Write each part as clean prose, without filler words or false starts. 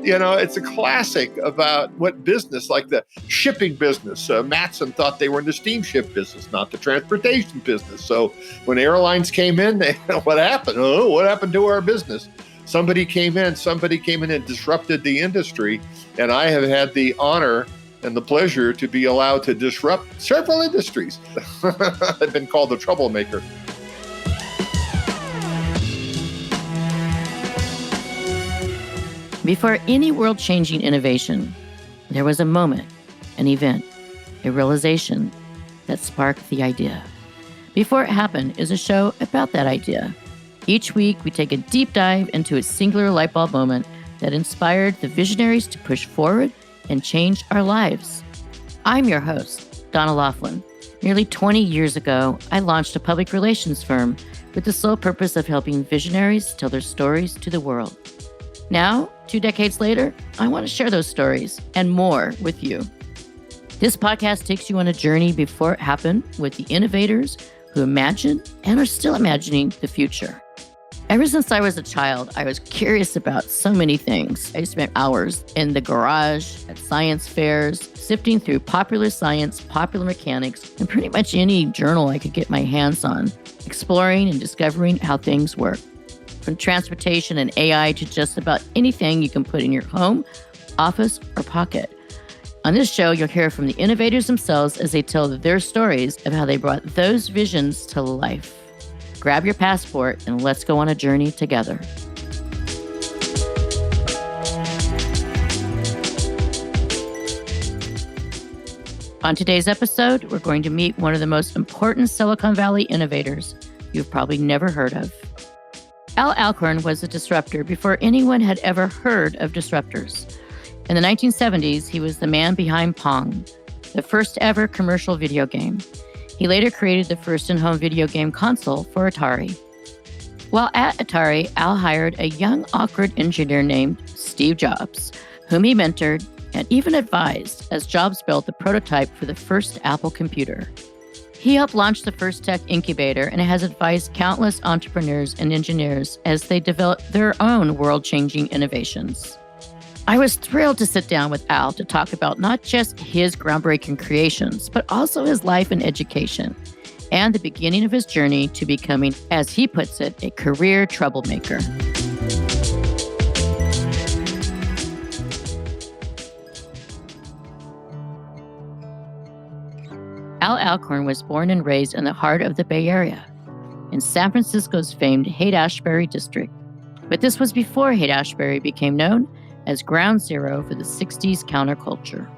It's a classic about what business, like the shipping business. Matson thought they were in the steamship business, not the transportation business. So when airlines came in, what happened? Oh, what happened to our business? Somebody came in and disrupted the industry. And I have had the honor and the pleasure to be allowed to disrupt several industries. I've been called the troublemaker. Before any world-changing innovation, there was a moment, an event, a realization that sparked the idea. Before It Happened is a show about that idea. Each week, we take a deep dive into a singular light bulb moment that inspired the visionaries to push forward and change our lives. I'm your host, Donna Loughlin. Nearly 20 years ago, I launched a public relations firm with the sole purpose of helping visionaries tell their stories to the world. Now, 2 decades later, I want to share those stories and more with you. This podcast takes you on a journey before it happened with the innovators who imagined and are still imagining the future. Ever since I was a child, I was curious about so many things. I spent hours in the garage, at science fairs, sifting through popular science, popular mechanics, and pretty much any journal I could get my hands on, exploring and discovering how things work. From transportation and AI to just about anything you can put in your home, office, or pocket. On this show, you'll hear from the innovators themselves as they tell their stories of how they brought those visions to life. Grab your passport and let's go on a journey together. On today's episode, we're going to meet one of the most important Silicon Valley innovators you've probably never heard of. Alcorn was a disruptor before anyone had ever heard of disruptors. In the 1970s, he was the man behind Pong, the first ever commercial video game. He later created the first in-home video game console for Atari. While at Atari, Al hired a young, awkward engineer named Steve Jobs, whom he mentored and even advised as Jobs built the prototype for the first Apple computer. He helped launch the first tech incubator and has advised countless entrepreneurs and engineers as they develop their own world-changing innovations. I was thrilled to sit down with Al to talk about not just his groundbreaking creations, but also his life and education, and the beginning of his journey to becoming, as he puts it, a career troublemaker. Alcorn was born and raised in the heart of the Bay Area, in San Francisco's famed Haight-Ashbury district. But this was before Haight-Ashbury became known as ground zero for the 60s counterculture.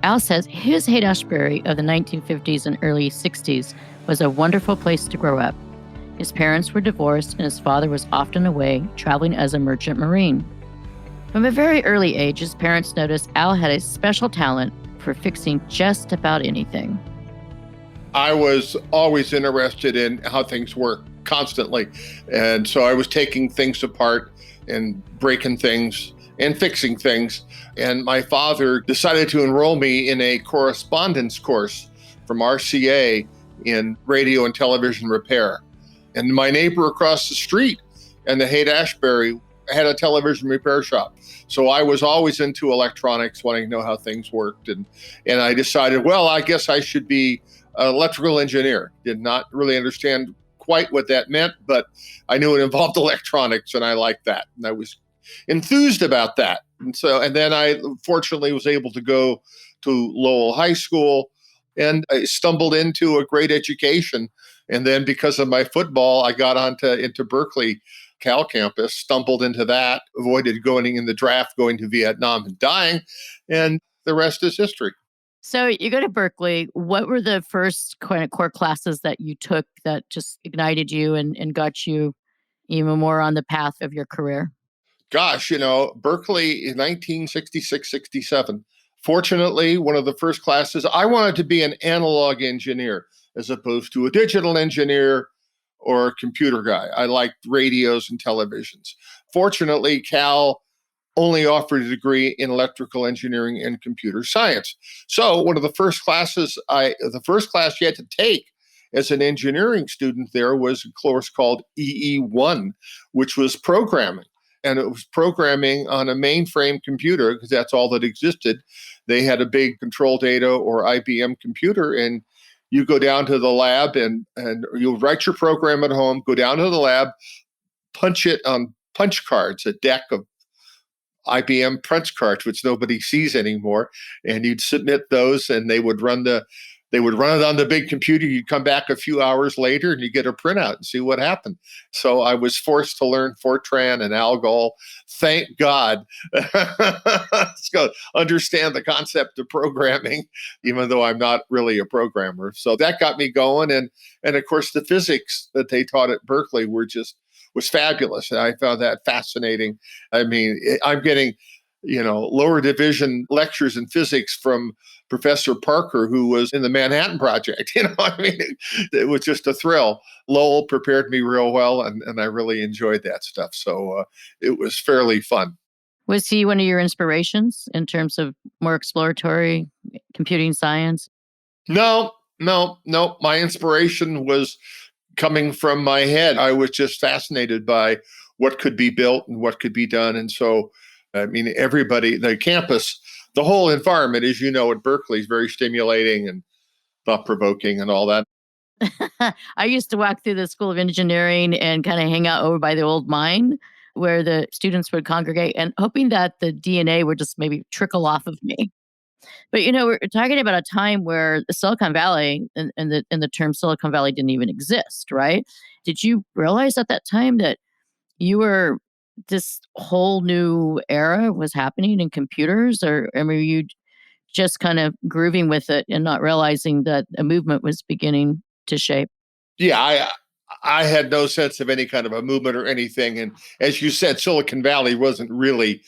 Al says his Haight-Ashbury of the 1950s and early 60s was a wonderful place to grow up. His parents were divorced and his father was often away, traveling as a merchant marine. From a very early age, his parents noticed Al had a special talent for fixing just about anything. I was always interested in how things work constantly. And so I was taking things apart and breaking things and fixing things. And my father decided to enroll me in a correspondence course from RCA in radio and television repair. And my neighbor across the street in the Haight-Ashbury had a television repair shop. So I was always into electronics, wanting to know how things worked. And I decided, well, I guess I should be an electrical engineer. Did not really understand quite what that meant, but I knew it involved electronics and I liked that. And I was enthused about that. And then I fortunately was able to go to Lowell High School and I stumbled into a great education. And then because of my football, I got into Berkeley Cal campus, stumbled into that, avoided going in the draft, going to Vietnam and dying. And the rest is history. So you go to Berkeley. What were the first kind of core classes that you took that just ignited you and got you even more on the path of your career? Gosh, Berkeley in 1966, 67. Fortunately, one of the first classes, I wanted to be an analog engineer as opposed to a digital engineer or a computer guy. I liked radios and televisions. Fortunately, Cal only offered a degree in electrical engineering and computer science. So one of the first class you had to take as an engineering student there was a course called EE1, which was programming. and it was programming on a mainframe computer because that's all that existed. They had a big Control Data or IBM computer, and you go down to the lab and you write your program at home, go down to the lab, punch it on punch cards, a deck of IBM punch cards, which nobody sees anymore. And you'd submit those and they would run it on the big computer. You'd come back a few hours later and you get a printout and see what happened. So I was forced to learn Fortran and Algol. Thank God. So understand the concept of programming, even though I'm not really a programmer. So that got me going. And of course, the physics that they taught at Berkeley was fabulous. And I found that fascinating. I mean, I'm getting, lower division lectures in physics from Professor Parker, who was in the Manhattan Project. It was just a thrill. Lowell prepared me real well, and I really enjoyed that stuff. So it was fairly fun. Was he one of your inspirations in terms of more exploratory computing science? No. My inspiration was coming from my head. I was just fascinated by what could be built and what could be done. And so, everybody, the campus, the whole environment, as you know, at Berkeley is very stimulating and thought-provoking and all that. I used to walk through the School of Engineering and kind of hang out over by the old mine where the students would congregate and hoping that the DNA would just maybe trickle off of me. But, we're talking about a time where the Silicon Valley and the term Silicon Valley didn't even exist, right? Did you realize at that time that this whole new era was happening in computers, or were you just kind of grooving with it and not realizing that a movement was beginning to shape? Yeah, I had no sense of any kind of a movement or anything. And as you said, Silicon Valley wasn't really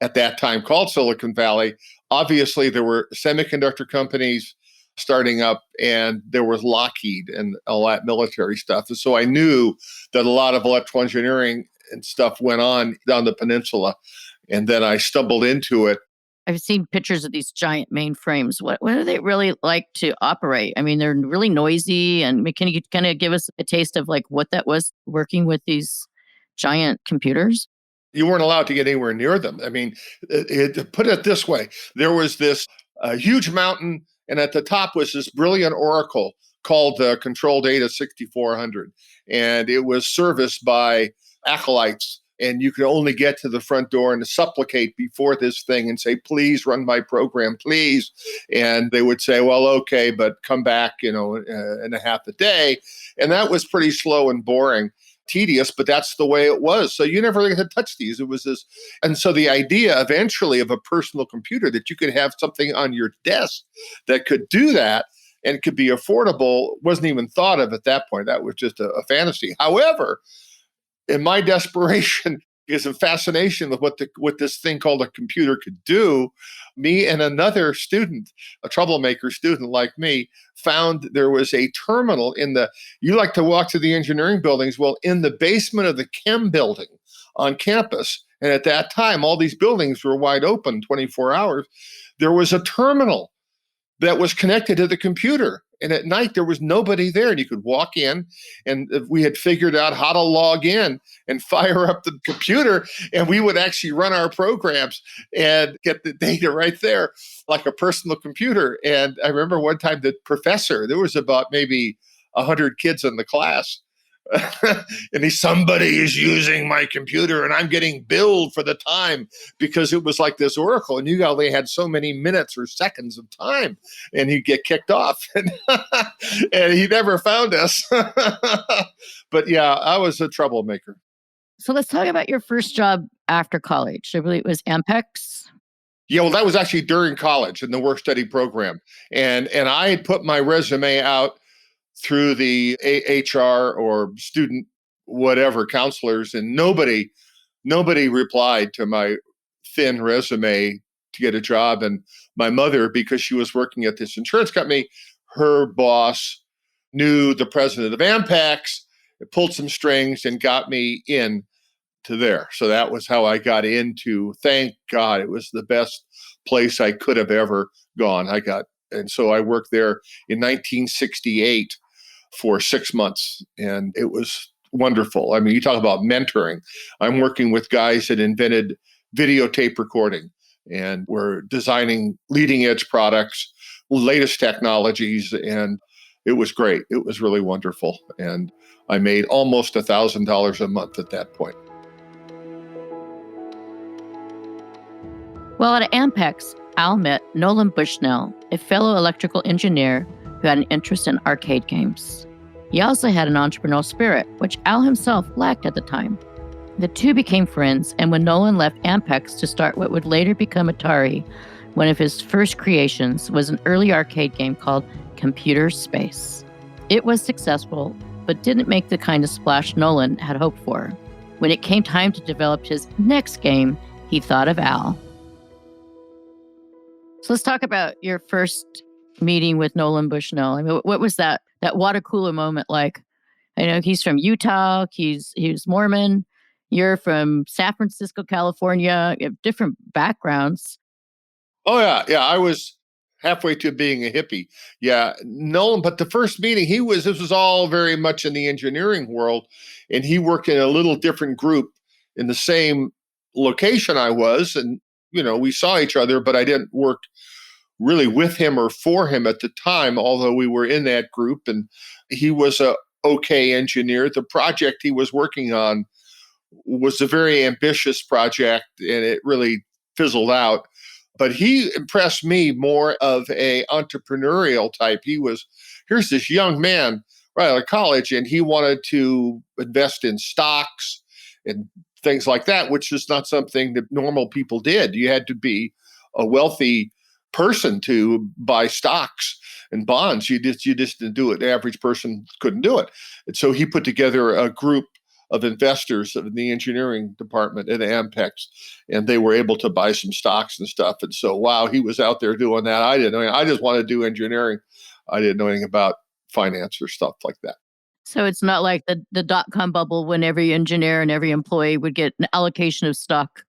at that time called Silicon Valley. Obviously, there were semiconductor companies starting up, and there was Lockheed and all that military stuff. And so I knew that a lot of electrical engineering and stuff went on down the peninsula. And then I stumbled into it. I've seen pictures of these giant mainframes. What are they really like to operate? I mean, they're really noisy. And can you kind of give us a taste of like what that was working with these giant computers? You weren't allowed to get anywhere near them. I mean, put it this way. There was this huge mountain, and at the top was this brilliant oracle called the Control Data 6400. And it was serviced by acolytes. And you could only get to the front door and supplicate before this thing and say, please run my program, please. And they would say, well, okay, but come back, in a half a day. And that was pretty slow and boring. Tedious, but that's the way it was. So you never had to touch these. It was this. And so the idea eventually of a personal computer that you could have something on your desk that could do that and could be affordable wasn't even thought of at that point. That was just a fantasy. However, in my desperation is a fascination with what this thing called a computer could do, me and another student, a troublemaker student like me, found there was a terminal you like to walk to the engineering buildings. Well, in the basement of the chem building on campus, and at that time, all these buildings were wide open 24 hours, there was a terminal that was connected to the computer. And at night, there was nobody there. And you could walk in, and we had figured out how to log in and fire up the computer. And we would actually run our programs and get the data right there, like a personal computer. And I remember one time the professor, there was about maybe 100 kids in the class. And somebody is using my computer and I'm getting billed for the time because it was like this oracle and you only had so many minutes or seconds of time and he'd get kicked off. And he never found us. But yeah, I was a troublemaker. So let's talk about your first job after college. I believe it was Ampex. Yeah, well, that was actually during college in the work study program. And I had put my resume out through the HR or student whatever counselors, and nobody replied to my thin resume to get a job. And my mother, because she was working at this insurance company, her boss knew the president of Ampex, pulled some strings and got me in to there. So that was how I got into, thank God, it was the best place I could have ever gone. And so I worked there in 1968 for 6 months, and it was wonderful. I mean, you talk about mentoring. I'm working with guys that invented videotape recording, and we're designing leading edge products, latest technologies, and it was great. It was really wonderful. And I made almost $1,000 a month at that point. Well, at Ampex, Al met Nolan Bushnell, a fellow electrical engineer who had an interest in arcade games. He also had an entrepreneurial spirit, which Al himself lacked at the time. The two became friends, and when Nolan left Ampex to start what would later become Atari, one of his first creations was an early arcade game called Computer Space. It was successful, but didn't make the kind of splash Nolan had hoped for. When it came time to develop his next game, he thought of Al. So let's talk about your first meeting with Nolan Bushnell. I mean, what was that water cooler moment like? I know he's from Utah. He's Mormon. You're from San Francisco, California. You have different backgrounds. Oh, yeah. I was halfway to being a hippie. Yeah, Nolan, but the first meeting, this was all very much in the engineering world, and he worked in a little different group in the same location I was. And, we saw each other, but I didn't work really with him or for him at the time, although we were in that group, and he was a okay engineer. The project he was working on was a very ambitious project, and it really fizzled out. But he impressed me more of a entrepreneurial type. Here's this young man right out of college, and he wanted to invest in stocks and things like that, which is not something that normal people did. You had to be a wealthy person to buy stocks and bonds. You just didn't do it. The average person couldn't do it. And so he put together a group of investors in the engineering department at Ampex, and they were able to buy some stocks and stuff. And so, wow, he was out there doing that. I didn't know. I just wanted to do engineering. I didn't know anything about finance or stuff like that. So it's not like the dot-com bubble when every engineer and every employee would get an allocation of stock.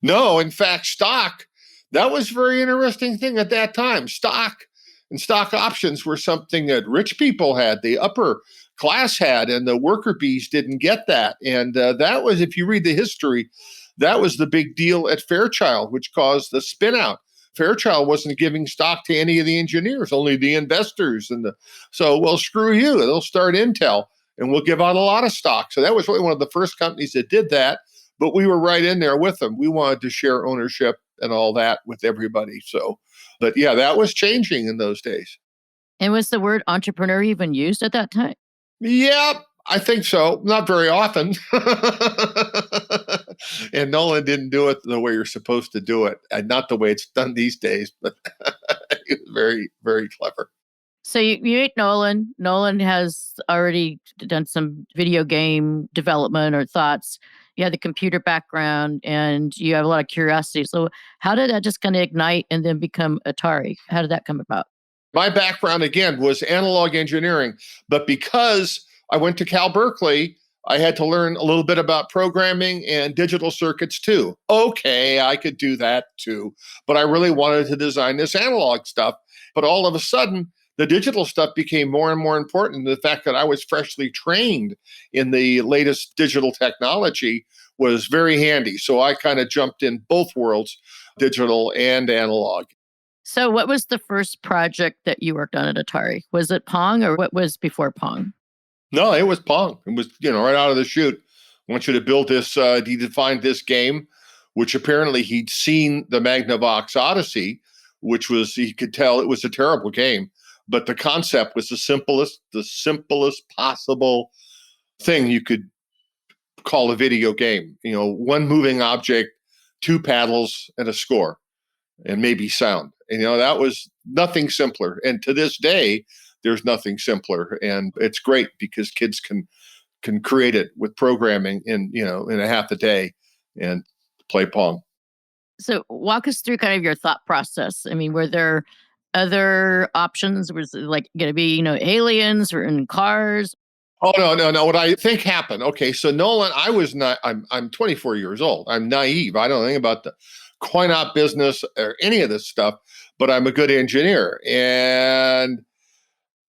No, in fact, stock, that was a very interesting thing at that time. Stock and stock options were something that rich people had, the upper class had, and the worker bees didn't get that. And that was, if you read the history, that was the big deal at Fairchild, which caused the spin out. Fairchild wasn't giving stock to any of the engineers, only the investors. Well, screw you. They'll start Intel and we'll give out a lot of stock. So that was really one of the first companies that did that. But we were right in there with them. We wanted to share ownership and all that with everybody. But yeah, that was changing in those days. And was the word entrepreneur even used at that time? Yeah, I think so. Not very often. And Nolan didn't do it the way you're supposed to do it, and not the way it's done these days, but he was very, very clever. So you meet Nolan. Nolan has already done some video game development or thoughts. You have the computer background and you have a lot of curiosity. So how did that just kind of ignite and then become Atari? How did that come about? My background, again, was analog engineering, but because I went to Cal Berkeley, I had to learn a little bit about programming and digital circuits too. Okay, I could do that too, but I really wanted to design this analog stuff. But all of a sudden, the digital stuff became more and more important. The fact that I was freshly trained in the latest digital technology was very handy. So I kind of jumped in both worlds, digital and analog. So what was the first project that you worked on at Atari? Was it Pong or what was before Pong? No, it was Pong. It was, right out of the chute. I want you to build this, he defined this game, which apparently he'd seen the Magnavox Odyssey, which was, he could tell it was a terrible game. But the concept was the simplest possible thing you could call a video game. One moving object, two paddles, and a score, and maybe sound. And, that was nothing simpler. And to this day, there's nothing simpler. And it's great because kids can create it with programming in a half a day and play Pong. So walk us through kind of your thought process. I mean, were there other options? Was it like going to be, aliens or in cars? Oh, no. What I think happened. Okay. So Nolan, I'm 24 years old. I'm naive. I don't know anything about the coin-op business or any of this stuff, but I'm a good engineer. And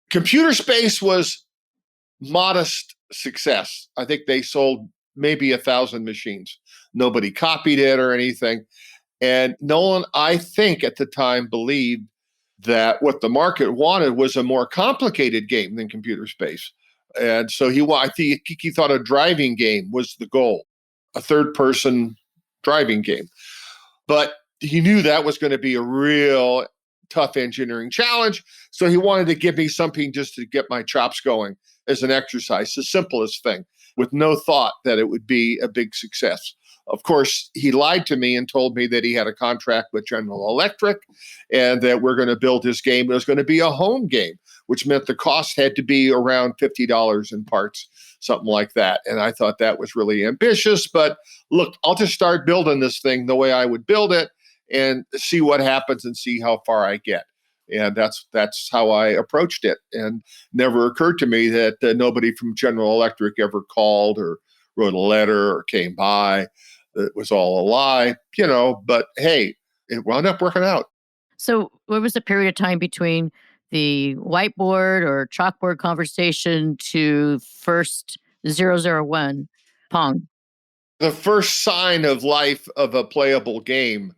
Computer Space was modest success. I think they sold maybe 1,000 machines. Nobody copied it or anything. And Nolan, I think at the time, believed that what the market wanted was a more complicated game than Computer Space. And so I think he thought a driving game was the goal, a third person driving game. But he knew that was going to be a real tough engineering challenge. So he wanted to give me something just to get my chops going as an exercise, the simplest thing, with no thought that it would be a big success. Of course, he lied to me and told me that he had a contract with General Electric and that we're going to build his game. It was going to be a home game, which meant the cost had to be around $50 in parts, something like that. And I thought that was really ambitious. But look, I'll just start building this thing the way I would build it and see what happens and see how far I get. And that's how I approached it. And never occurred to me that nobody from General Electric ever called or wrote a letter or came by. It was all a lie, but hey, it wound up working out. So, what was the period of time between the whiteboard or chalkboard conversation to first 001 Pong? The first sign of life of a playable game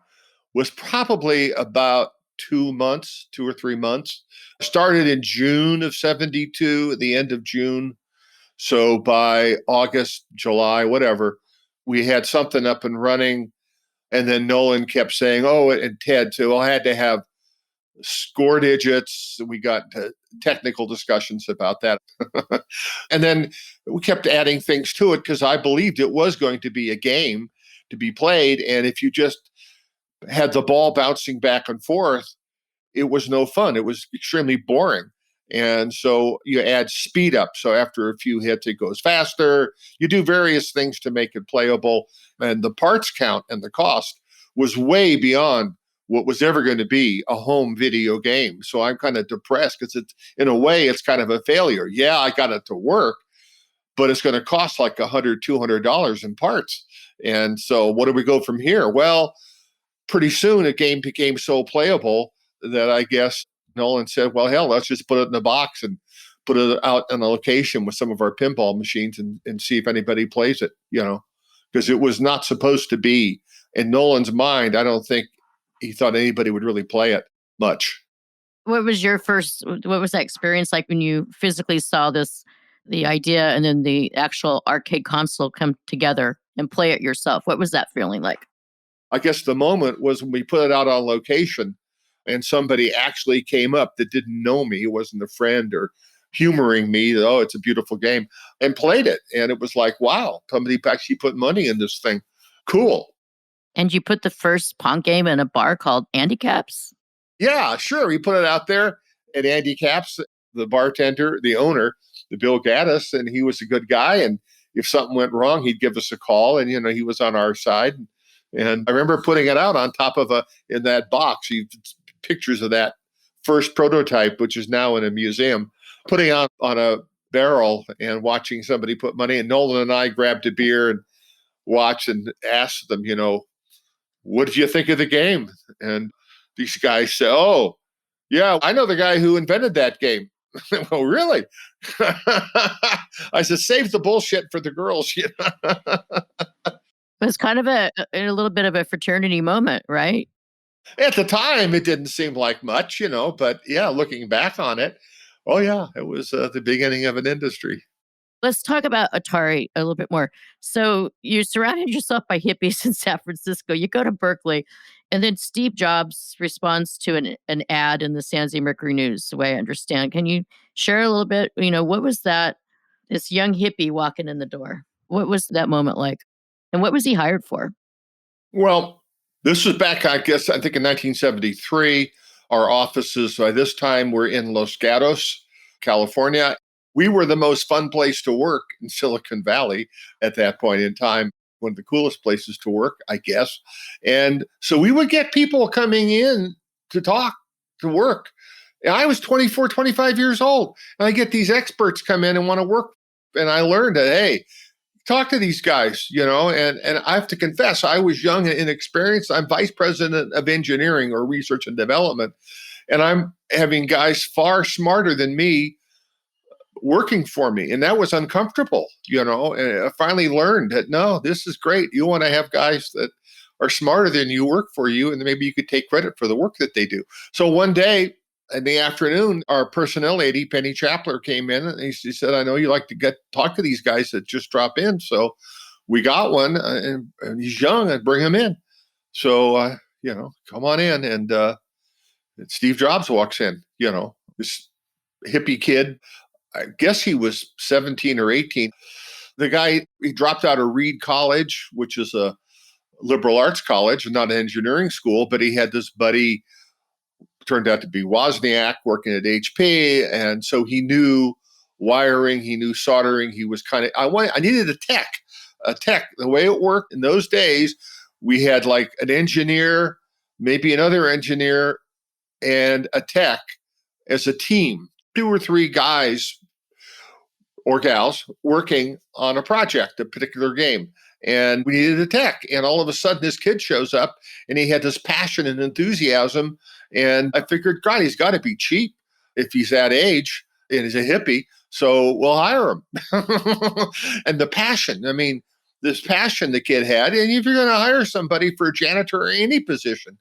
was probably about 2 months, 2 or 3 months. Started in June of 72, at the end of June. So by August, July, whatever, we had something up and running. And then Nolan kept saying, and Ted too, I had to have score digits. We got technical discussions about that. And then we kept adding things to it because I believed it was going to be a game to be played. And if you just had the ball bouncing back and forth, it was no fun. It was extremely boring. And so you add speed up. So after a few hits, it goes faster. You do various things to make it playable. And the parts count and the cost was way beyond what was ever going to be a home video game. So I'm kind of depressed because it's, in a way, it's kind of a failure. Yeah, I got it to work, but it's going to cost like $100, $200 in parts. And so what do we go from here? Well, pretty soon a game became so playable that I guess Nolan said, well, hell, let's just put it in a box and put it out on a location with some of our pinball machines and see if anybody plays it, because it was not supposed to be. In Nolan's mind, I don't think he thought anybody would really play it much. What was that experience like when you physically saw the idea and then the actual arcade console come together and play it yourself? What was that feeling like? I guess the moment was when we put it out on location and somebody actually came up that didn't know me. It wasn't a friend or humoring me. It's a beautiful game, and played it. And it was like, wow, somebody actually put money in this thing. Cool. And you put the first Pong game in a bar called Andy Caps? Yeah, sure. We put it out there at Andy Caps, the bartender, the owner, the Bill Gaddis, and he was a good guy. And if something went wrong, he'd give us a call, and he was on our side. And I remember putting it out on top of in that box. Pictures of that first prototype, which is now in a museum, putting out on a barrel and watching somebody put money in. Nolan and I grabbed a beer and watched and asked them, what did you think of the game? And these guys said, oh, yeah, I know the guy who invented that game. Well, really? I said, save the bullshit for the girls. It was kind of a little bit of a fraternity moment, right? At the time, it didn't seem like much, but yeah, looking back on it, oh yeah, it was the beginning of an industry. Let's talk about Atari a little bit more. So you surrounded yourself by hippies in San Francisco. You go to Berkeley, and then Steve Jobs responds to an ad in the San Jose Mercury News, the way I understand. Can you share a little bit? What was that, this young hippie walking in the door? What was that moment like? And what was he hired for? Well, this was back, I think in 1973. Our offices by this time were in Los Gatos, California. We were the most fun place to work in Silicon Valley at that point in time, one of the coolest places to work, I guess. And so we would get people coming in to talk, to work. And I was 24, 25 years old. And I get these experts come in and want to work. And I learned that, hey, talk to these guys, and I have to confess, I was young and inexperienced. I'm vice president of engineering or research and development. And I'm having guys far smarter than me working for me. And that was uncomfortable, and I finally learned that, no, this is great. You want to have guys that are smarter than you work for you, and maybe you could take credit for the work that they do. So one day in the afternoon, our personnel lady, Penny Chapler, came in and she said, I know you like to talk to these guys that just drop in. So we got one, and he's young, and bring him in. So, come on in. And Steve Jobs walks in, this hippie kid. I guess he was 17 or 18. The guy, he dropped out of Reed College, which is a liberal arts college, not an engineering school, but he had this buddy, turned out to be Wozniak, working at HP. And so he knew wiring, he knew soldering. He was I needed a tech. The way it worked in those days, we had like an engineer, maybe another engineer, and a tech as a team, 2 or 3 guys or gals working on a project, a particular game. And we needed a tech. And all of a sudden, this kid shows up and he had this passion and enthusiasm. And I figured, God, he's got to be cheap if he's that age and he's a hippie. So we'll hire him. And the passion, this passion the kid had. And if you're going to hire somebody for a janitor or any position,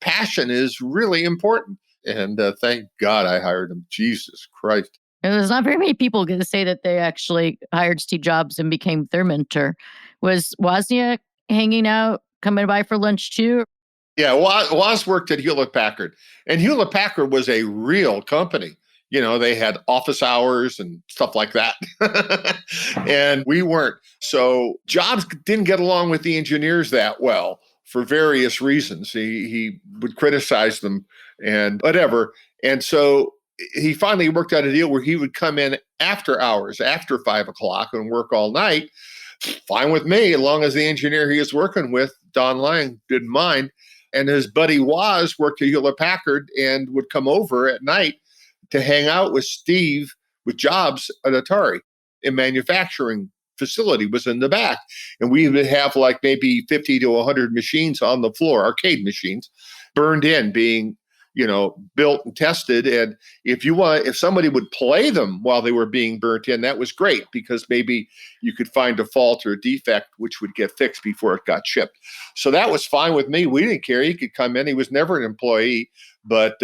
passion is really important. And thank God I hired him. Jesus Christ. And there's not very many people going to say that they actually hired Steve Jobs and became their mentor. Was Wozniak hanging out, coming by for lunch too? Yeah, Woz worked at Hewlett Packard. And Hewlett Packard was a real company. They had office hours and stuff like that. And we weren't. So Jobs didn't get along with the engineers that well for various reasons. He would criticize them and whatever. And so he finally worked out a deal where he would come in after hours, after 5 o'clock, and work all night. Fine with me, as long as the engineer he was working with, Don Lang, didn't mind. And his buddy Woz worked at Hewlett Packard and would come over at night to hang out with Steve, with Jobs at Atari. A manufacturing facility was in the back. And we would have like maybe 50 to 100 machines on the floor, arcade machines, burned in, being built and tested. And if somebody would play them while they were being burnt in, that was great, because maybe you could find a fault or a defect which would get fixed before it got shipped. So that was fine with me. We didn't care. He could come in. He was never an employee, but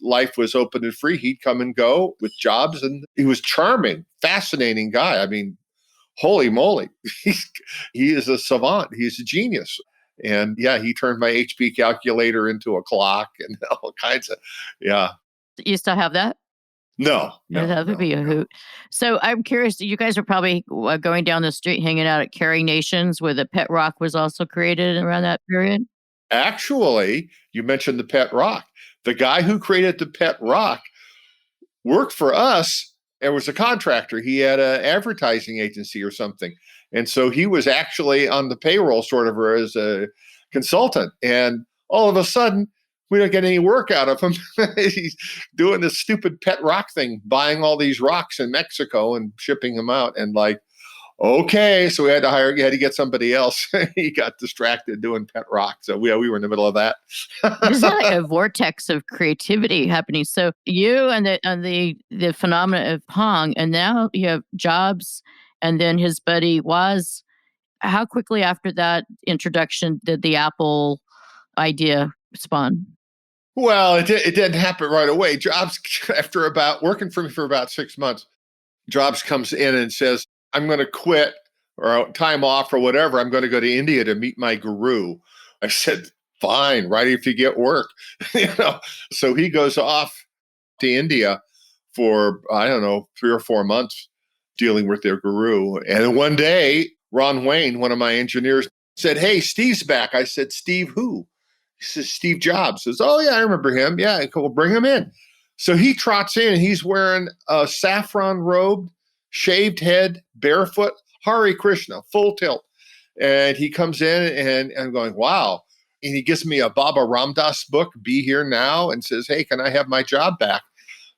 life was open and free. He'd come and go with Jobs, and he was charming, fascinating guy. Holy moly. He is a savant. He's a genius. And yeah, he turned my HP calculator into a clock and all kinds of, yeah. You still have that? No. That would be a hoot. So I'm curious, you guys are probably going down the street, hanging out at Carrie Nations, where the Pet Rock was also created around that period? Actually, you mentioned the Pet Rock. The guy who created the Pet Rock worked for us and was a contractor. He had an advertising agency or something. And so he was actually on the payroll sort of as a consultant. And all of a sudden, we don't get any work out of him. He's doing this stupid Pet Rock thing, buying all these rocks in Mexico and shipping them out. And okay, so we had to get somebody else. He got distracted doing Pet Rock. So we were in the middle of that. There's like a vortex of creativity happening. So you and the phenomenon of Pong, and now you have Jobs, and then his buddy Woz. How quickly after that introduction did the Apple idea spawn? Well, it didn't happen right away. Jobs, after working for me for about 6 months, Jobs comes in and says, I'm going to quit or time off or whatever. I'm going to go to India to meet my guru. I said, fine, right, if you get work. So he goes off to India for, 3 or 4 months dealing with their guru. And one day, Ron Wayne, one of my engineers, said, hey, Steve's back. I said, Steve who? He says, Steve Jobs. Says, oh, yeah, I remember him. Yeah, cool, bring him in. So he trots in, and he's wearing a saffron robe, shaved head, barefoot, Hare Krishna, full tilt. And he comes in, and I'm going, wow. And he gives me a Baba Ramdas book, Be Here Now, and says, hey, can I have my job back?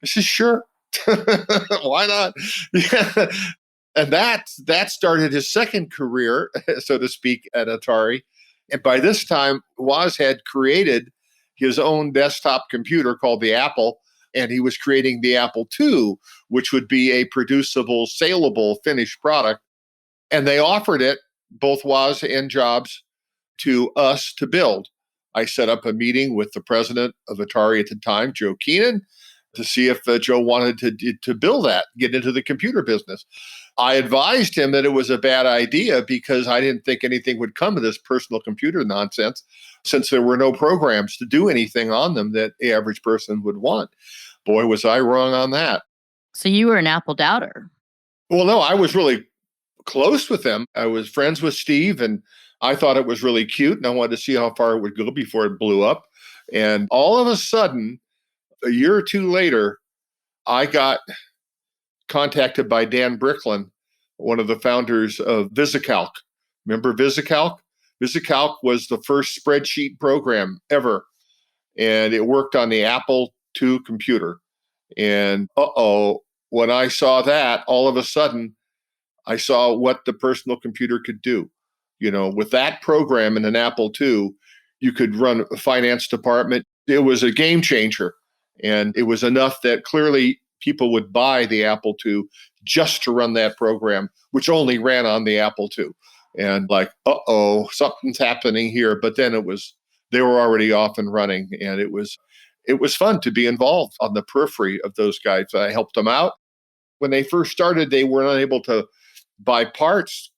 I said, sure. Why not? Yeah. And that started his second career, so to speak, at Atari. And by this time, Woz had created his own desktop computer called the Apple, And he was creating the Apple II, which would be a producible, saleable, finished product. And they offered it, both Woz and Jobs, to us to build. I set up a meeting with the president of Atari at the time, Joe Keenan, to see if Joe wanted to build that, get into the computer business. I advised him that it was a bad idea because I didn't think anything would come of this personal computer nonsense, since there were no programs to do anything on them that the average person would want. Boy, was I wrong on that. So you were an Apple doubter. Well, no, I was really close with them. I was friends with Steve, and I thought it was really cute, and I wanted to see how far it would go before it blew up. And all of a sudden, a year or two later, I got contacted by Dan Bricklin, one of the founders of VisiCalc. Remember VisiCalc? VisiCalc was the first spreadsheet program ever, and it worked on the Apple II computer. And when I saw that, all of a sudden, I saw what the personal computer could do. You know, with that program in an Apple II, you could run a finance department. It was a game changer. And it was enough that clearly people would buy the Apple II just to run that program, which only ran on the Apple II. And like, something's happening here. But then they were already off and running. And it was fun to be involved on the periphery of those guys. I helped them out. When they first started, they were unable to buy parts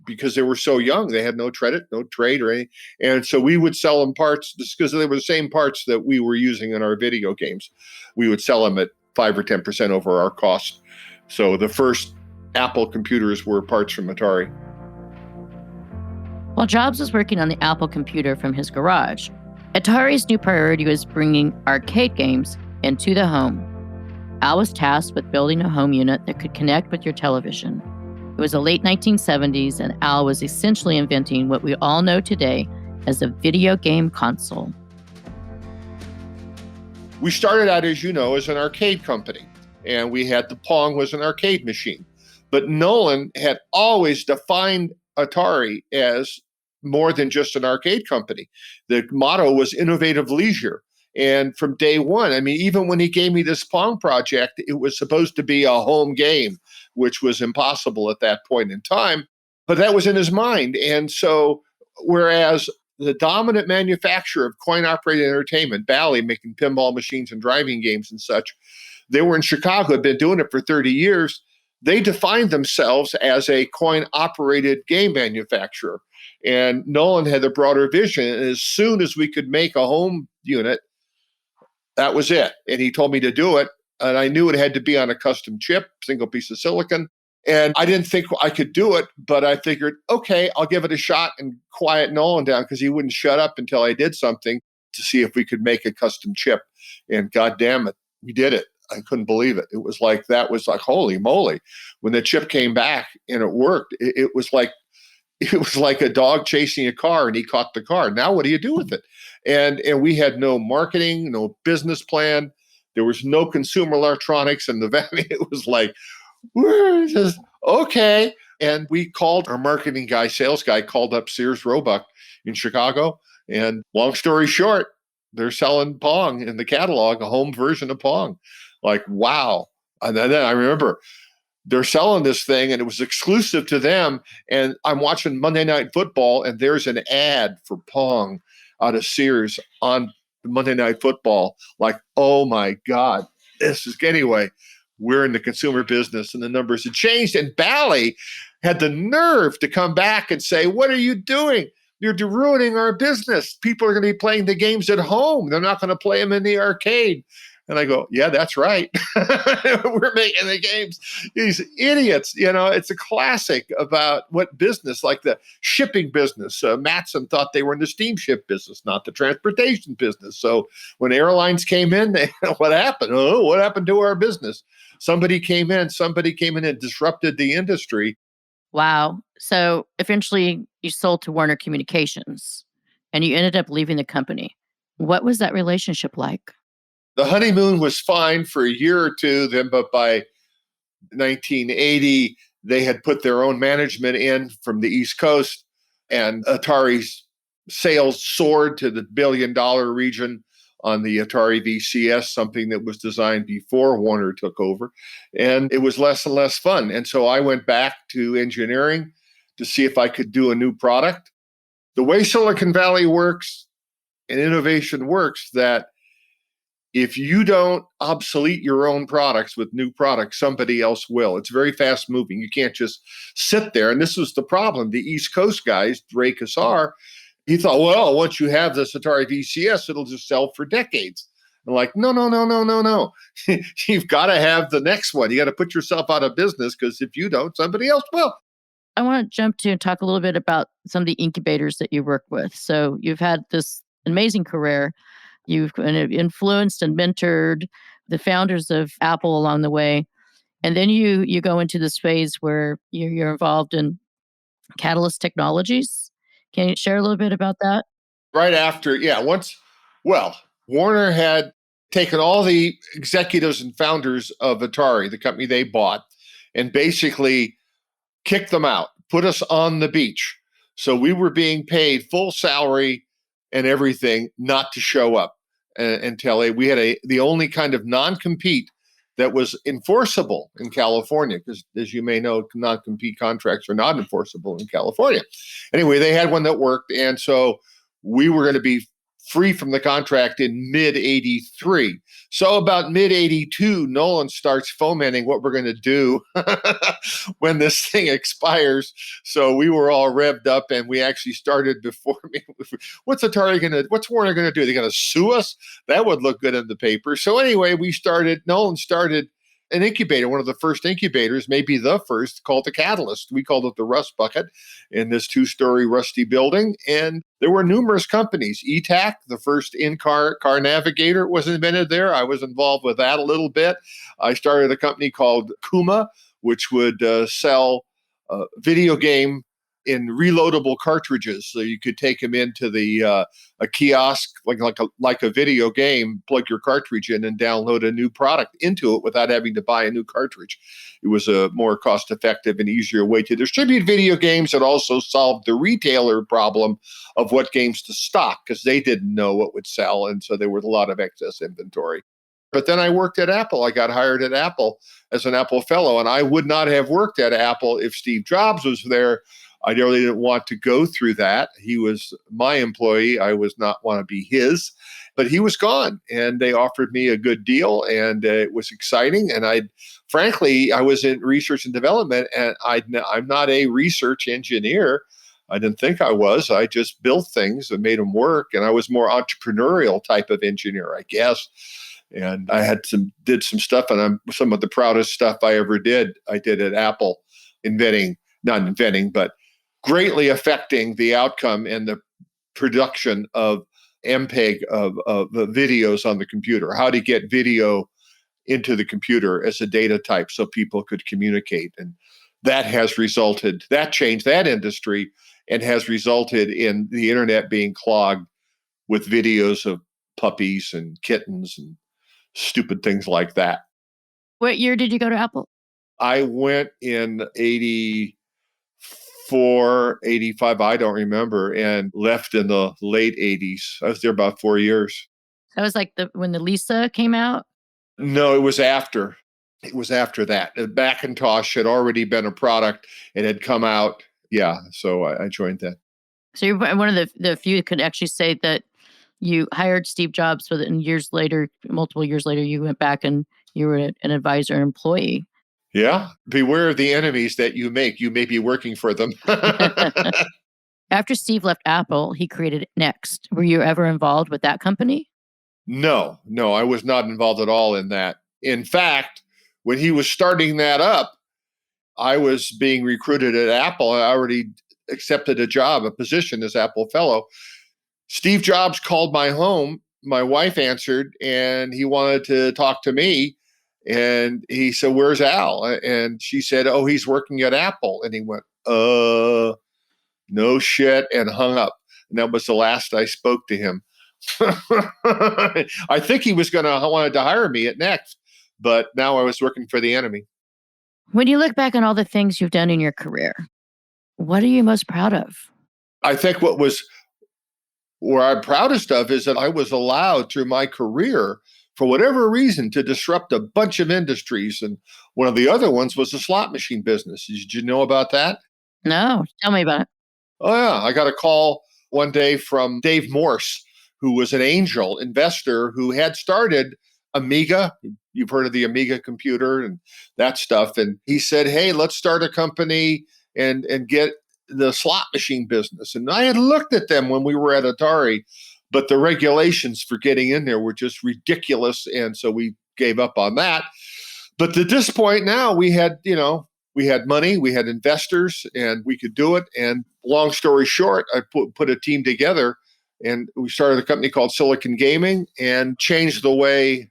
because they were so young. They had no credit, no trade or anything. And so we would sell them parts just because they were the same parts that we were using in our video games. We would sell them at 5 or 10% over our cost. So the first Apple computers were parts from Atari. While Jobs was working on the Apple computer from his garage, Atari's new priority was bringing arcade games into the home. Al was tasked with building a home unit that could connect with your television. It was the late 1970s, and Al was essentially inventing what we all know today as a video game console. We started out, as you know, as an arcade company, and we had the Pong was an arcade machine. But Nolan had always defined Atari as more than just an arcade company. The motto was innovative leisure. And from day one, I mean, even when he gave me this Pong project, it was supposed to be a home game, which was impossible at that point in time. But that was in his mind. And so, whereas the dominant manufacturer of coin-operated entertainment, Bally, making pinball machines and driving games and such, they were in Chicago, had been doing it for 30 years. They defined themselves as a coin-operated game manufacturer. And Nolan had a broader vision. And as soon as we could make a home unit, that was it. And he told me to do it. And I knew it had to be on a custom chip, single piece of silicon. And I didn't think I could do it, but I figured, okay, I'll give it a shot and quiet Nolan down because he wouldn't shut up until I did something to see if we could make a custom chip. And God damn it, we did it. I couldn't believe it. It was like, holy moly. When the chip came back and it worked, it was like a dog chasing a car and he caught the car. Now what do you do with it? And we had no marketing, no business plan. There was no consumer electronics in the valley. It was like, we're just okay. And we called our marketing guy, sales guy, called up Sears Roebuck in Chicago. And long story short, they're selling Pong in the catalog, a home version of Pong. Like, wow. And then I remember they're selling this thing and it was exclusive to them. And I'm watching Monday Night Football and there's an ad for Pong out of Sears on Monday Night Football. Like, oh my God, anyway, we're in the consumer business and the numbers had changed. And Bally had the nerve to come back and say, what are you doing? You're ruining our business. People are going to be playing the games at home. They're not going to play them in the arcade. And I go, yeah, that's right. We're making the games. These idiots, it's a classic about what business, like the shipping business. Matson thought they were in the steamship business, not the transportation business. So when airlines came in, what happened? Oh, what happened to our business? Somebody came in and disrupted the industry. Wow. So eventually you sold to Warner Communications and you ended up leaving the company. What was that relationship like? The honeymoon was fine for a year or two, but by 1980, they had put their own management in from the East Coast, and Atari's sales soared to the $1 billion region on the Atari VCS, something that was designed before Warner took over. And it was less and less fun. And so I went back to engineering to see if I could do a new product. The way Silicon Valley works and innovation works, that if you don't obsolete your own products with new products, somebody else will. It's very fast moving. You can't just sit there. And this was the problem. The East Coast guys, Ray Kassar, he thought, well, once you have this Atari VCS, it'll just sell for decades. I'm like, no, no, no, no, no, no. You've got to have the next one. You got to put yourself out of business, because if you don't, somebody else will. I want to jump to and talk a little bit about some of the incubators that you work with. So you've had this amazing career. You've kind of influenced and mentored the founders of Apple along the way. And then you go into this phase where you're involved in Catalyst Technologies. Can you share a little bit about that? Right after, Warner had taken all the executives and founders of Atari, the company they bought, and basically kicked them out, put us on the beach. So we were being paid full salary and everything not to show up until we had the only kind of non-compete that was enforceable in California, because as you may know, non-compete contracts are not enforceable in California. Anyway, they had one that worked, and so we were going to be free from the contract in mid-'83. So about mid-'82, Nolan starts fomenting what we're going to do when this thing expires. So we were all revved up, and we actually started before me. What's Warner going to do? They're going to sue us? That would look good in the paper. So anyway, Nolan started an incubator, one of the first incubators, maybe the first, called the Catalyst. We called it the Rust Bucket, in this 2-story rusty building. And there were numerous companies. ETAC, the first in-car car navigator, was invented there. I was involved with that a little bit. I started a company called Kuma, which would sell video game in reloadable cartridges, so you could take them into a kiosk, like a video game, plug your cartridge in, and download a new product into it without having to buy a new cartridge. It was a more cost-effective and easier way to distribute video games. It also solved the retailer problem of what games to stock, because they didn't know what would sell, and so there was a lot of excess inventory. But then I worked at Apple. I got hired at Apple as an Apple fellow, and I would not have worked at Apple if Steve Jobs was there. I really didn't want to go through that. He was my employee. I was not want to be his, but he was gone, and they offered me a good deal, and it was exciting. And I was in research and development, and I'm not a research engineer. I didn't think I was. I just built things and made them work, and I was more entrepreneurial type of engineer, I guess. And I did some stuff, and some of the proudest stuff I ever did. I did at Apple, but greatly affecting the outcome and the production of MPEG of the videos on the computer, how to get video into the computer as a data type so people could communicate. And that changed that industry, and has resulted in the internet being clogged with videos of puppies and kittens and stupid things like that. What year did you go to Apple? I went in 84, 85, I don't remember, and left in the late 80s. I was there about 4 years. That was like when the Lisa came out? No, it was after. It was after that. Macintosh had already been a product. It had come out. Yeah, so I joined that. So you're one of the few who could actually say that you hired Steve Jobs, so that multiple years later, you went back and you were an advisor and employee. Yeah. Beware of the enemies that you make. You may be working for them. After Steve left Apple, he created Next. Were you ever involved with that company? No, I was not involved at all in that. In fact, when he was starting that up, I was being recruited at Apple. I already accepted a position as Apple fellow. Steve Jobs called my home. My wife answered, and he wanted to talk to me. And he said, "Where's Al?" And she said, "Oh, he's working at Apple." And he went, no shit, and hung up. And that was the last I spoke to him. I think he wanted to hire me at Next, but now I was working for the enemy. When you look back on all the things you've done in your career, what are you most proud of? I think what was what I'm proudest of is that I was allowed through my career, for whatever reason, to disrupt a bunch of industries. And one of the other ones was the slot machine business. Did you know about that? No, tell me about it. Oh, yeah. I got a call one day from Dave Morse, who was an angel investor who had started Amiga. You've heard of the Amiga computer and that stuff. And he said, hey, let's start a company and get the slot machine business. And I had looked at them when we were at Atari, but the regulations for getting in there were just ridiculous. And so we gave up on that. But at this point now, we had money, we had investors, and we could do it. And long story short, I put a team together, and we started a company called Silicon Gaming and changed the way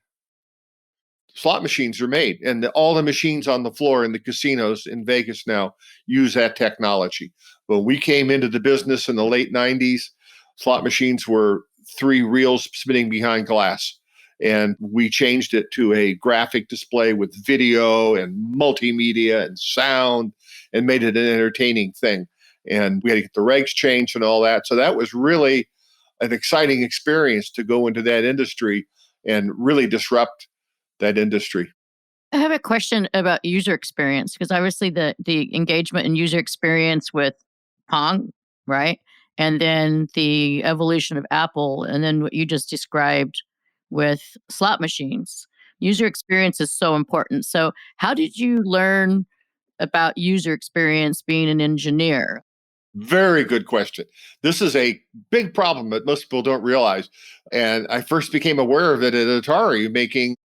slot machines are made. And all the machines on the floor in the casinos in Vegas now use that technology. When we came into the business in the late 90s, slot machines were 3 reels spinning behind glass. And we changed it to a graphic display with video and multimedia and sound and made it an entertaining thing. And we had to get the regs changed and all that. So that was really an exciting experience to go into that industry and really disrupt that industry. I have a question about user experience, because obviously the engagement and user experience with Pong, right? And then the evolution of Apple, and then what you just described with slot machines. User experience is so important. So how did you learn about user experience being an engineer? Very good question. This is a big problem that most people don't realize. And I first became aware of it at Atari,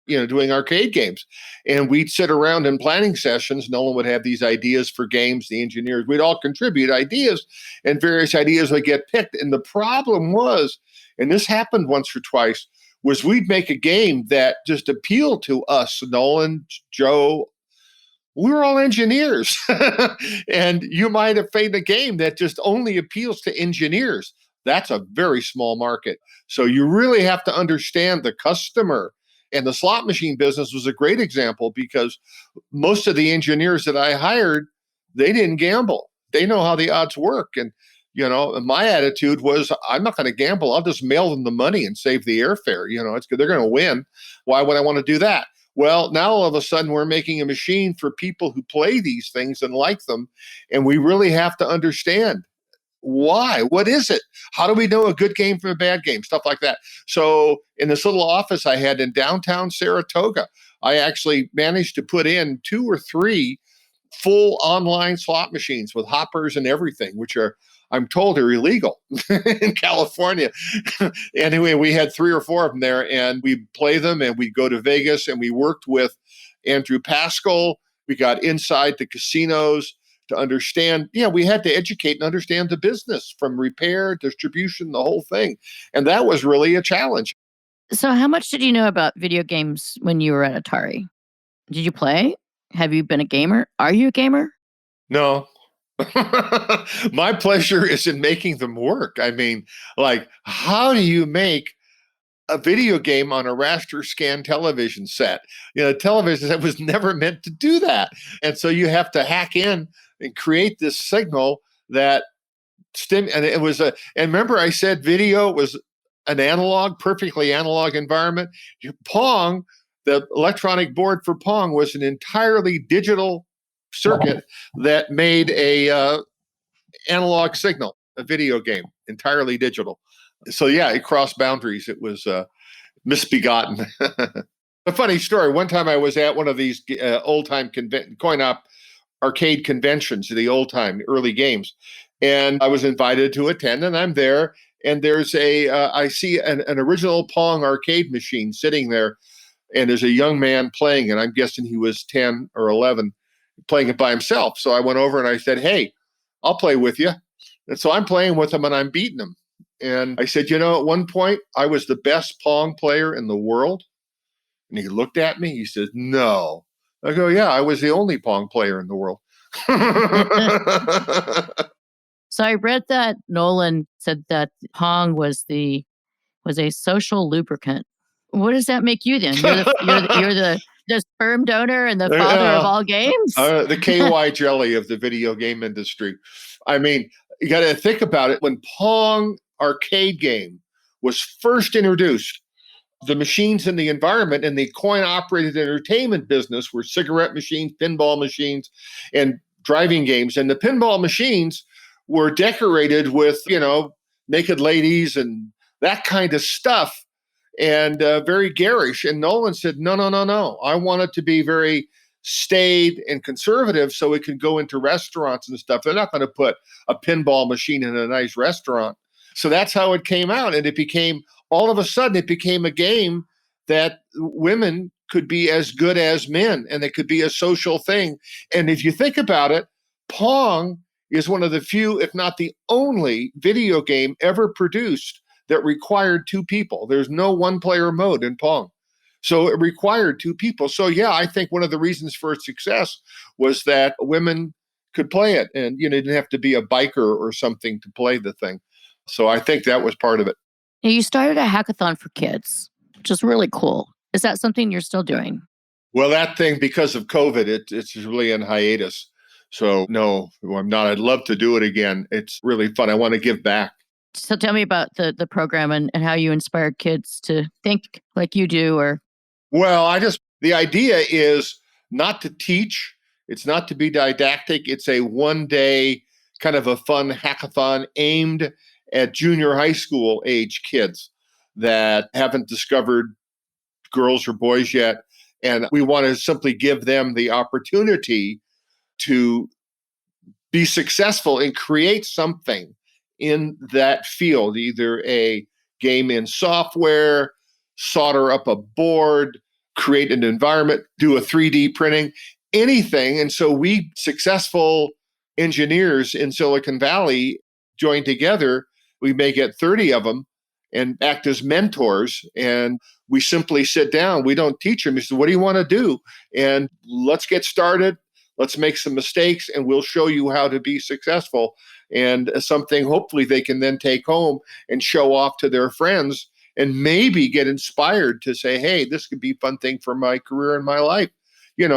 doing arcade games. And we'd sit around in planning sessions. Nolan would have these ideas for games, the engineers, we'd all contribute ideas, and various ideas would get picked. And the problem was, and this happened once or twice, was we'd make a game that just appealed to us, Nolan, Joe. We're all engineers. And you might have made a game that just only appeals to engineers. That's a very small market. So you really have to understand the customer. And the slot machine business was a great example, because most of the engineers that I hired, they didn't gamble. They know how the odds work. And my attitude was, I'm not going to gamble. I'll just mail them the money and save the airfare. They're going to win. Why would I want to do that? Well, now all of a sudden we're making a machine for people who play these things and like them. And we really have to understand why. What is it? How do we know a good game from a bad game? Stuff like that. So in this little office I had in downtown Saratoga, I actually managed to put in 2 or 3 full online slot machines with hoppers and everything, which I'm told are illegal in California. Anyway, we had 3 or 4 of them there, and we play them, and we go to Vegas, and we worked with Andrew Pascal. We got inside the casinos to understand. We had to educate and understand the business, from repair, distribution, the whole thing. And that was really a challenge. So how much did you know about video games when you were at Atari? Did you play? Have you been a gamer? Are you a gamer? No. My pleasure is in making them work. I mean, how do you make a video game on a raster scan television set? Television set was never meant to do that. And so you have to hack in and create this signal that and and remember I said video was an perfectly analog environment. Pong, the electronic board for Pong, was an entirely digital circuit that made a analog signal, a video game, entirely digital. So yeah, it crossed boundaries. It was misbegotten. A funny story. One time I was at one of these old-time coin-op arcade conventions, the old-time early games, and I was invited to attend, and I'm there, and there's I see an original Pong arcade machine sitting there, and there's a young man playing it. I'm guessing he was 10 or 11, playing it by himself. So I went over and I said, hey, I'll play with you. And so I'm playing with him and I'm beating him. And I said, at one point I was the best Pong player in the world. And he looked at me. He said, no. I go, yeah, I was the only Pong player in the world. So I read that Nolan said that Pong was a social lubricant. What does that make you then? You're the sperm donor and the father of all games? The KY jelly of the video game industry. I mean, you got to think about it. When Pong arcade game was first introduced, the machines in the environment in the coin-operated entertainment business were cigarette machines, pinball machines, and driving games. And the pinball machines were decorated with, naked ladies and that kind of stuff, and very garish. And Nolan said, no, no, no, no. I want it to be very staid and conservative so it can go into restaurants and stuff. They're not going to put a pinball machine in a nice restaurant. So that's how it came out. And all of a sudden, it became a game that women could be as good as men, and it could be a social thing. And if you think about it, Pong is one of the few, if not the only, video game ever produced that required two people. There's no one-player mode in Pong. So it required two people. So yeah, I think one of the reasons for its success was that women could play it, and didn't have to be a biker or something to play the thing. So I think that was part of it. Now, you started a hackathon for kids, which is really cool. Is that something you're still doing? Well, that thing, because of COVID, it's really in hiatus. So no, I'm not. I'd love to do it again. It's really fun. I want to give back. So tell me about the program and how you inspired kids to think like you do. Well, the idea is not to teach. It's not to be didactic. It's a one-day kind of a fun hackathon aimed at junior high school age kids that haven't discovered girls or boys yet. And we want to simply give them the opportunity to be successful and create something in that field, either a game in software, solder up a board, create an environment, do a 3D printing, anything. And so we successful engineers in Silicon Valley join together. We may get 30 of them and act as mentors. And we simply sit down. We don't teach them. We say, what do you want to do? And let's get started. Let's make some mistakes, and we'll show you how to be successful. And something hopefully they can then take home and show off to their friends and maybe get inspired to say, hey, this could be a fun thing for my career and my life,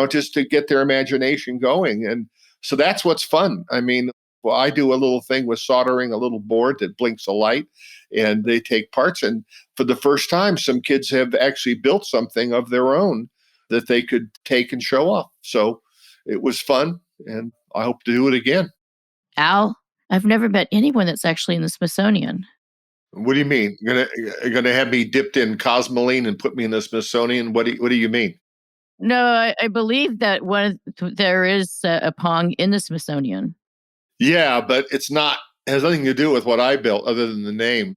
just to get their imagination going. And so that's what's fun. I mean, I do a little thing with soldering a little board that blinks a light, and they take parts. And for the first time, some kids have actually built something of their own that they could take and show off. So it was fun, and I hope to do it again. Al, I've never met anyone that's actually in the Smithsonian. What do you mean? You're gonna have me dipped in cosmoline and put me in the Smithsonian? What do you mean? No, I believe that there is a Pong in the Smithsonian. Yeah, but has nothing to do with what I built other than the name.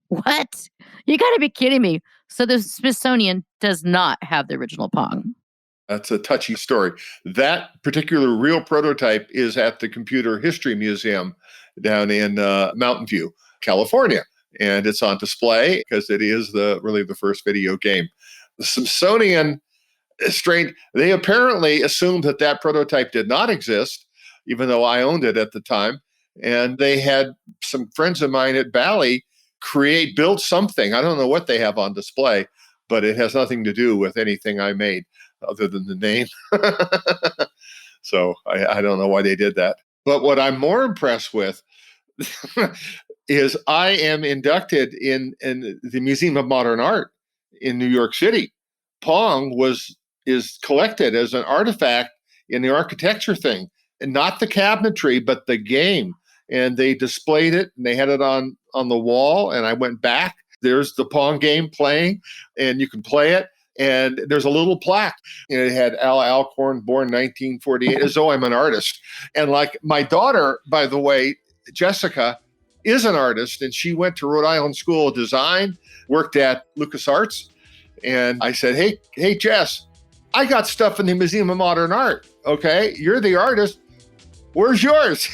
What? You got to be kidding me. So the Smithsonian does not have the original Pong. That's a touchy story. That particular real prototype is at the Computer History Museum down in Mountain View, California. And it's on display because it is really the first video game. The Smithsonian is strange. They apparently assumed that prototype did not exist, even though I owned it at the time. And they had some friends of mine at Bally build something. I don't know what they have on display, but it has nothing to do with anything I made other than the name. So I don't know why they did that. But what I'm more impressed with is I am inducted in the Museum of Modern Art in New York City. Pong is collected as an artifact in the architecture thing, and not the cabinetry, but the game. And they displayed it, and they had it on the wall, and I went back. There's the Pong game playing, and you can play it. And there's a little plaque. It had Alcorn, born 1948, as though I'm an artist. And like my daughter, by the way, Jessica, is an artist, and she went to Rhode Island School of Design, worked at LucasArts. And I said, hey, Jess, I got stuff in the Museum of Modern Art. Okay, you're the artist. Where's yours?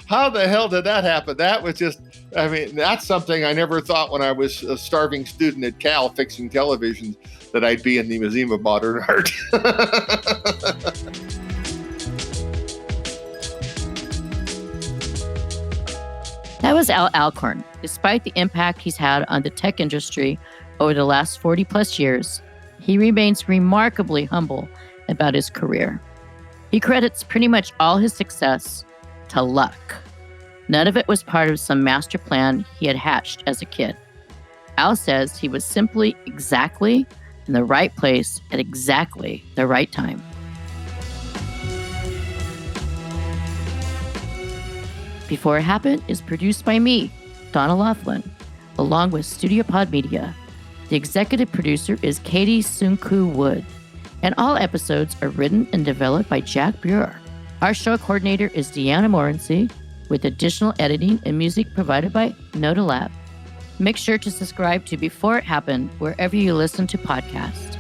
How the hell did that happen? That was that's something I never thought when I was a starving student at Cal fixing televisions that I'd be in the Museum of Modern Art. That was Alcorn. Despite the impact he's had on the tech industry over the last 40 plus years, he remains remarkably humble about his career. He credits pretty much all his success to luck. None of it was part of some master plan he had hatched as a kid. Al says he was simply exactly in the right place at exactly the right time. Before It Happened is produced by me, Donna Loughlin, along with Studio Pod Media. The executive producer is Katie Sunku Wood, and all episodes are written and developed by Jack Buer. Our show coordinator is Deanna Morency, with additional editing and music provided by Noda Lab. Make sure to subscribe to Before It Happened wherever you listen to podcasts.